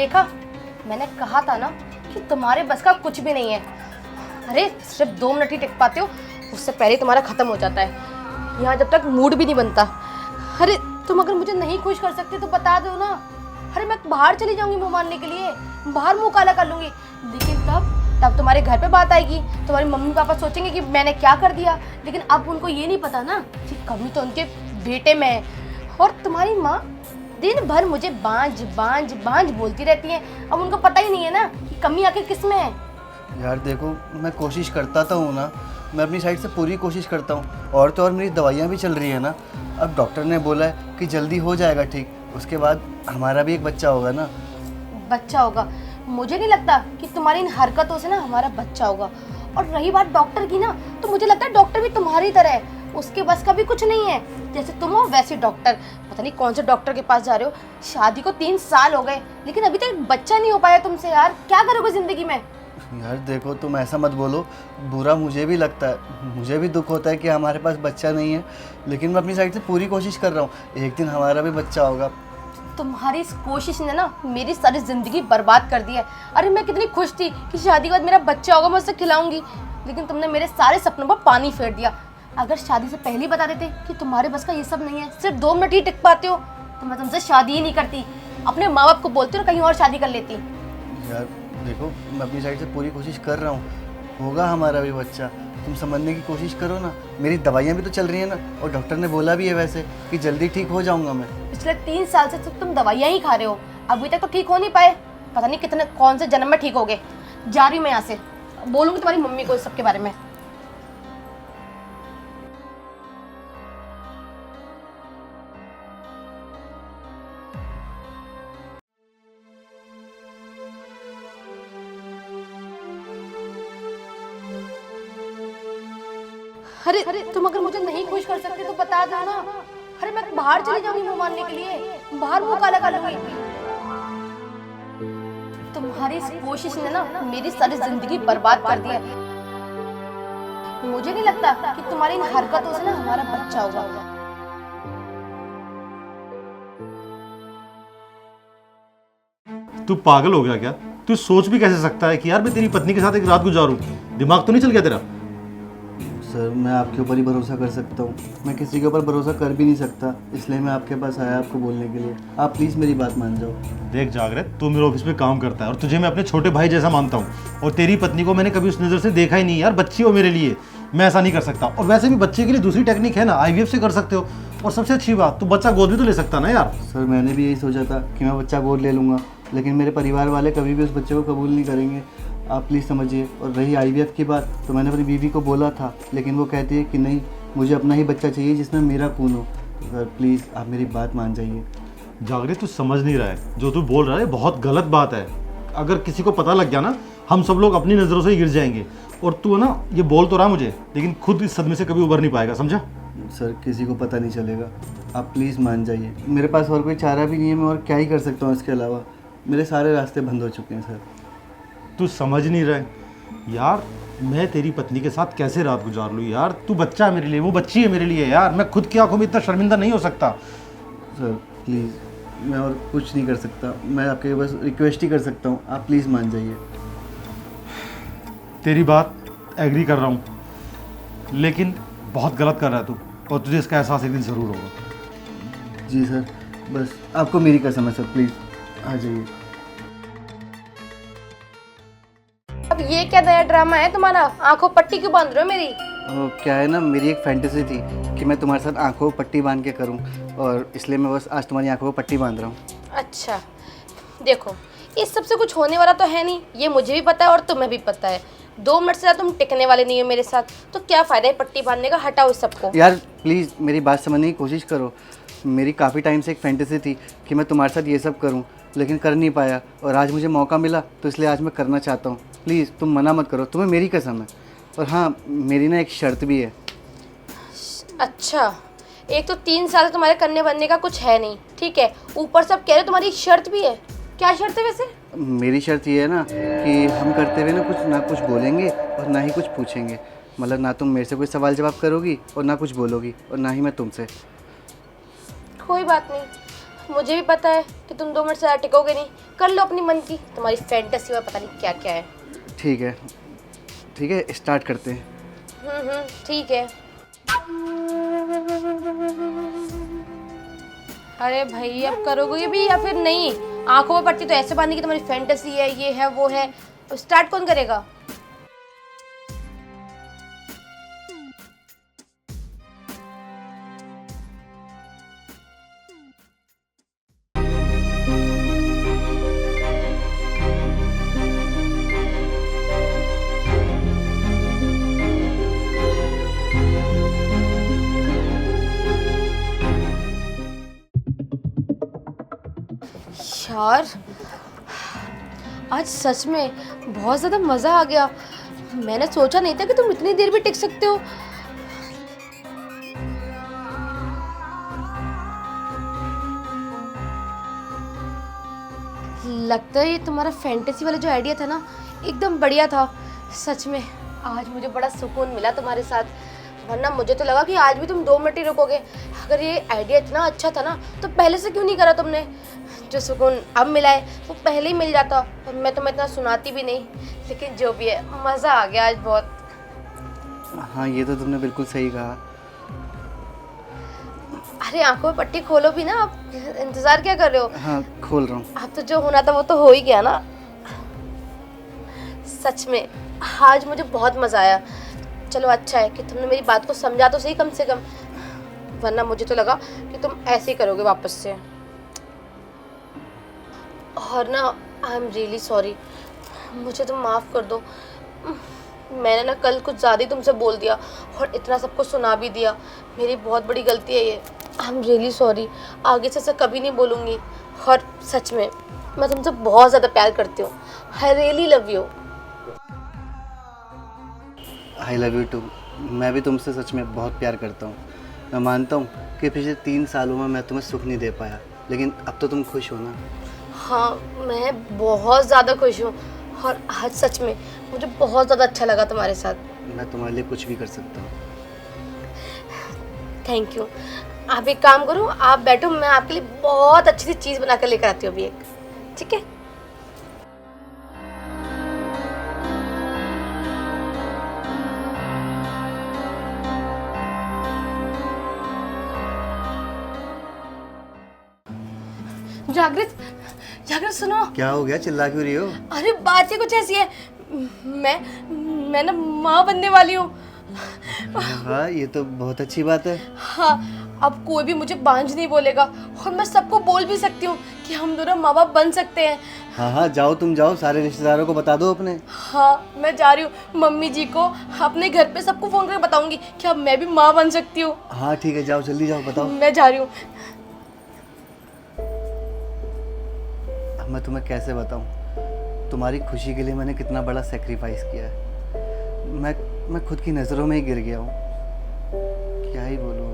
देखा, मैंने कहा था ना कि तुम्हारे बस का कुछ भी नहीं है। अरे सिर्फ 2 मिनट ही टिक पाते हो, उससे पहले तुम्हारा खत्म हो जाता है। यहाँ जब तक मूड भी नहीं बनता। अरे तुम अगर मुझे नहीं खुश कर सकते तो बता दो ना। अरे मैं बाहर चली जाऊंगी मुंह मारने के लिए, बाहर मुंह काला कर लूंगी, लेकिन तब तुम्हारे घर पे बात आएगी। तुम्हारे मम्मी पापा सोचेंगे कि मैंने क्या कर दिया, लेकिन अब उनको ये नहीं पता ना कि कमी तो उनके बेटे में है। और तुम्हारी माँ दिन भर मुझे बांझ बांझ बांझ बोलती रहती है, अब उनको पता ही नहीं है ना कि कमी आखिर किस में है। यार देखो, मैं कोशिश करता तो हूँ ना, मैं अपनी साइड से पूरी कोशिश करता हूँ। और तो और मेरी दवाइयाँ भी चल रही है ना। अब डॉक्टर ने बोला है कि जल्दी हो जाएगा ठीक, उसके बाद हमारा भी एक बच्चा होगा ना। बच्चा होगा? मुझे नहीं लगता कि तुम्हारी इन हरकतों से ना हमारा बच्चा होगा। और रही बात डॉक्टर की ना, तो मुझे लगता है डॉक्टर भी तुम्हारी तरह है, उसके बस का भी कुछ नहीं है। जैसे तुम हो वैसे डॉक्टर, पता नहीं कौन से डॉक्टर के पास जा रहे हो। शादी को 3 साल हो गए, लेकिन अभी तक बच्चा नहीं हो पाया तुमसे। यार क्या करोगे जिंदगी में? यार देखो, तुम ऐसा मत बोलो, बुरा मुझे भी लगता है, मुझे भी दुख होता है कि हमारे पास बच्चा नहीं है, लेकिन मैं अपनी साइड से पूरी कोशिश कर रहा हूँ। एक दिन हमारा भी बच्चा होगा। तुम्हारी इस कोशिश ने ना मेरी सारी जिंदगी बर्बाद कर दी है। अरे मैं कितनी खुश थी कि शादी के बाद मेरा बच्चा होगा, मैं उससे खिलाऊंगी, लेकिन तुमने मेरे सारे सपनों पर पानी फेर दिया। अगर शादी से पहले ही बता देते कि तुम्हारे बस का ये सब नहीं है, सिर्फ 2 मिनट ही टिक पाते हो, तो मैं तुमसे शादी ही नहीं करती, अपने माँ बाप को बोलती और कहीं और शादी कर लेती। यार देखो, मैं अपनी साइड से पूरी कोशिश कर रहा हूँ, होगा हमारा भी बच्चा। तुम समझने की कोशिश करो ना, मेरी दवाइयाँ भी तो चल रही हैं ना, और डॉक्टर ने बोला भी है वैसे कि जल्दी ठीक हो जाऊँगा मैं। पिछले 3 साल से तुम दवाइयाँ ही खा रहे हो, अभी तक तो ठीक हो नहीं पाए। पता नहीं कितने कौन से जन्म में ठीक हो गए। जा रही हूँ मैं यहाँ से, बोलूँगी तुम्हारी मम्मी को इस सब के बारे में। अरे तुम अगर मुझे नहीं खुश कर सकते तो बता दो ना। अरे मैं बाहर चली जाऊंगी मुंह मारने के लिए, बाहर मुंह काला कर लूंगी। तुम्हारी इस कोशिश ने ना मेरी सारी जिंदगी बर्बाद कर दी है। मुझे नहीं लगता कि तुम्हारी इन हरकतों से ना हमारा बच्चा होगा। तू पागल हो गया क्या? तू सोच भी कैसे सकता है कि यार मैं तेरी पत्नी के साथ एक रात गुजारूं? दिमाग तो नहीं चल गया तेरा? सर, मैं आपके ऊपर ही भरोसा कर सकता हूँ, मैं किसी के ऊपर भरोसा कर भी नहीं सकता, इसलिए मैं आपके पास आया आपको बोलने के लिए। आप प्लीज़ मेरी बात मान जाओ। देख जागृत, तू मेरे ऑफिस में काम करता है और तुझे मैं अपने छोटे भाई जैसा मानता हूँ, और तेरी पत्नी को मैंने कभी उस नज़र से देखा ही नहीं। यार बच्ची हो मेरे लिए, मैं ऐसा नहीं कर सकता। और वैसे भी बच्चे के लिए दूसरी टेक्निक है ना, IVF से कर सकते हो। और सबसे अच्छी बात, तू बच्चा गोद भी तो ले सकता ना यार। सर, मैंने भी यही सोचा था कि मैं बच्चा गोद ले लूँगा, लेकिन मेरे परिवार वाले कभी भी उस बच्चे को कबूल नहीं करेंगे। आप प्लीज़ समझिए। और रही IVF की बात, तो मैंने अपनी बीवी को बोला था, लेकिन वो कहती है कि नहीं, मुझे अपना ही बच्चा चाहिए जिसमें मेरा खून हो। सर प्लीज़ आप मेरी बात मान जाइए। जागृत, तू समझ नहीं रहा है, जो तू बोल रहा है बहुत गलत बात है। अगर किसी को पता लग गया ना, हम सब लोग अपनी नज़रों से ही गिर जाएंगे। और तू ना ये बोल तो रहा मुझे, लेकिन खुद इस सदमे से कभी उबर नहीं पाएगा, समझा? सर किसी को पता नहीं चलेगा, आप प्लीज़ मान जाइए। मेरे पास और कोई चारा भी नहीं है, मैं और क्या ही कर सकता हूँ इसके अलावा। मेरे सारे रास्ते बंद हो चुके हैं सर। तू समझ नहीं रहा है यार, मैं तेरी पत्नी के साथ कैसे रात गुजार लूँ यार? तू बच्चा है मेरे लिए, वो बच्ची है मेरे लिए यार। मैं खुद की आंखों में इतना शर्मिंदा नहीं हो सकता। सर प्लीज़, मैं और कुछ नहीं कर सकता, मैं आपके बस रिक्वेस्ट ही कर सकता हूँ, आप प्लीज़ मान जाइए। तेरी बात एग्री कर रहा हूँ, लेकिन बहुत गलत कर रहा है तू, और तुझे इसका एहसास एक दिन ज़रूर होगा। जी सर, बस आपको मेरी कसम है सर, प्लीज़ आ जाइए। अब ये क्या नया ड्रामा है तुम्हारा? आंखों पट्टी क्यों बांध रहे हो मेरी? क्या है ना, मेरी एक फैंटेसी थी कि मैं तुम्हारे साथ आंखों को पट्टी बांध के करूं, और इसलिए मैं बस आज तुम्हारी आंखों को पट्टी बांध रहा हूं। अच्छा देखो, इस सब से कुछ होने वाला तो है नहीं, ये मुझे भी पता है और तुम्हें भी पता है। 2 मिनट से ज़्यादा तुम टिकने वाले नहीं हो मेरे साथ, तो क्या फ़ायदा है पट्टी बांधने का? हटाओ इस सबको। यार प्लीज़ मेरी बात समझने की कोशिश करो। मेरी काफ़ी टाइम से एक फैंटेसी थी कि मैं तुम्हारे साथ ये सब करूं, लेकिन कर नहीं पाया, और आज मुझे मौका मिला तो इसलिए आज मैं करना चाहता हूं। प्लीज़ तुम मना मत करो, तुम्हें मेरी कसम है। और हाँ, मेरी ना एक शर्त भी है। अच्छा, एक तो 3 साल से तुम्हारे करने बनने का कुछ है नहीं, ठीक है, ऊपर सब कह रहे हो तुम्हारी एक शर्त भी है। क्या शर्त है वैसे? मेरी शर्त ये है ना कि हम करते हुए ना कुछ बोलेंगे और ना ही कुछ पूछेंगे। मतलब ना तुम मेरे से कोई सवाल जवाब करोगी और ना कुछ बोलोगी, और ना ही मैं तुमसे। कोई बात नहीं, मुझे भी पता है कि तुम 2 मिनट से ज़्यादा टिकोगे नहीं। कर लो अपनी मन की, तुम्हारी फैंटेसी में पता नहीं क्या क्या है। ठीक है, स्टार्ट करते हैं। ठीक है। अरे भाई अब करोगे भी या फिर नहीं? आंखों में पट्टी तो ऐसे बांधनी कि तुम्हारी फैंटेसी है, ये है वो है। स्टार्ट कौन करेगा? यार आज सच में बहुत ज़्यादा मज़ा आ गया। मैंने सोचा नहीं था कि तुम इतनी देर भी टिक सकते हो। लगता है ये तुम्हारा फैंटेसी वाला जो आइडिया था ना, एकदम बढ़िया था। सच में आज मुझे बड़ा सुकून मिला तुम्हारे साथ, वरना मुझे तो लगा कि आज भी तुम 2 मिनट ही रुकोगे। अगर ये आइडिया इतना अच्छा था ना तो पहले से क्यों नहीं करा तुमने? जो सुकून अब मिला है वो पहले ही मिल जाता, और मैं तुम्हें इतना सुनाती भी नहीं। लेकिन जो भी है, मज़ा आ गया आज बहुत। हाँ, ये तो तुमने बिल्कुल सही कहा। अरे आंखों में पट्टी खोलो भी ना, आप इंतज़ार क्या कर रहे हो? हाँ, खोल रहा हूँ। अब तो जो होना था वो तो हो ही गया ना। सच में आज मुझे बहुत मज़ा आया। चलो अच्छा है कि तुमने मेरी बात को समझा तो सही कम से कम, वरना मुझे तो लगा कि तुम ऐसे ही करोगे वापस से। और ना आई एम रियली सॉरी, मुझे तुम माफ़ कर दो। मैंने ना कल कुछ ज़्यादा ही तुमसे बोल दिया और इतना सबको सुना भी दिया। मेरी बहुत बड़ी गलती है ये। आई एम रियली सॉरी, आगे से ऐसा कभी नहीं बोलूँगी। और सच में मैं तुमसे बहुत ज़्यादा प्यार करती हूँ। I really love you. I love you too. मैं भी तुमसे सच में बहुत प्यार करता हूँ। मैं मानता हूँ कि पिछले 3 सालों में मैं तुम्हें सुख नहीं दे पाया, लेकिन अब तो तुम खुश हो ना। हाँ, मैं बहुत ज़्यादा खुश हूँ और आज सच में मुझे बहुत ज़्यादा अच्छा लगा तुम्हारे साथ। मैं तुम्हारे लिए कुछ भी कर सकता हूँ। Thank you. आप एक काम करो, आप बैठो, मैं आपके लिए बहुत अच्छी सी चीज़ बना कर लेकर आती हूँ अभी एक। ठीक है? जागृत, जागृत सुनो। क्या हो गया, चिल्ला क्यों रही हो? अरे बात ही कुछ ऐसी है। मैं ना माँ बनने वाली हूँ। हाँ, ये तो बहुत अच्छी बात है। हाँ, अब कोई भी मुझे बांझ नहीं बोलेगा और मैं सबको बोल भी सकती हूँ कि हम दोनों माँ बाप बन सकते हैं। हाँ, जाओ, तुम जाओ, सारे रिश्तेदारों को बता दो अपने। हाँ, मैं जा रही हूँ। मम्मी जी को, अपने घर पे सबको फ़ोन करके बताऊंगी कि अब मैं भी माँ बन सकती हूँ। हाँ ठीक है, जाओ, जल्दी जाओ, बताओ। मैं जा रही हूँ। अब मैं तुम्हें कैसे बताऊँ तुम्हारी खुशी के लिए मैंने कितना बड़ा सेक्रीफाइस किया है। मैं खुद की नज़रों में ही गिर गया हूँ। क्या ही बोलूँ।